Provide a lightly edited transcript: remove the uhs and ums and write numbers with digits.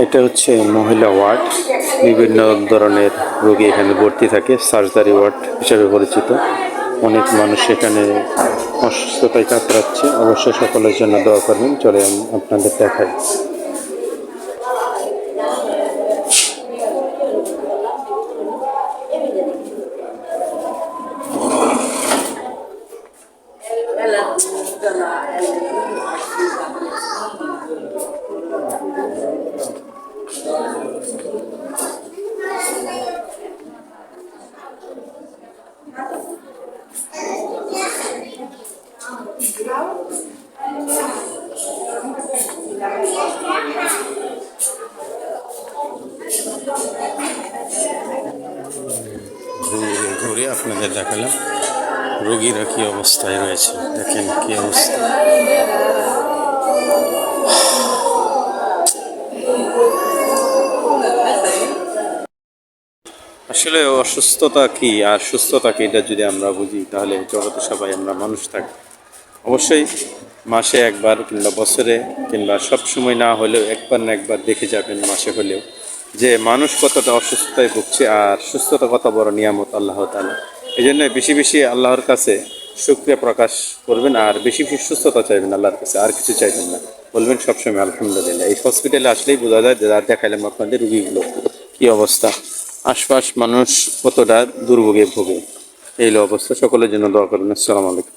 এটা হচ্ছে মহিলা ওয়ার্ড। বিভিন্ন ধরনের রোগী এখানে ভর্তি থাকে, সার্জারি ওয়ার্ড হিসেবে পরিচিত। অনেক মানুষ এখানে অসুস্থতায় কাতরাচ্ছে। অবশ্যই সকলের জন্য দোয়া করবেন। চলে আপনাদের দেখাই। ঘুরে ঘুরে আপনাদের দেখালাম রোগীরা কি অবস্থায় রয়েছে। দেখেন কি অবস্থা। আসলে অসুস্থতা কি আর সুস্থতা কি, এটা যদি আমরা বুঝি তাহলে জগতে সবাই আমরা মানুষ থাকি। অবশ্যই মাসে একবার কিংবা বছরে কিংবা সব সময় না হলেও একবার না একবার দেখে যাবেন মাসে হলেও, যে মানুষ কতটা অসুস্থতায় ভুগছে আর সুস্থতা কত বড় নিয়ামত আল্লাহ তাআলা। এই জন্য বেশি বেশি আল্লাহর কাছে শুকরিয়া প্রকাশ করবেন আর বেশি বেশি সুস্থতা চাইবেন আল্লাহর কাছে, আর কিছু চাইবেন না। বলবেন সবসময় আলহামদুলিল্লাহ। এই হসপিটালে আসলেই বোঝা যায় যে আর দেখাইলাম আপনাদের রুগীগুলো কি অবস্থা, আশপাশ মানুষ কতটা দুর্ভোগে ভোগে। এই অবস্থা। সকলের জন্য দোয়া করবেন। আসসালামু আলাইকুম।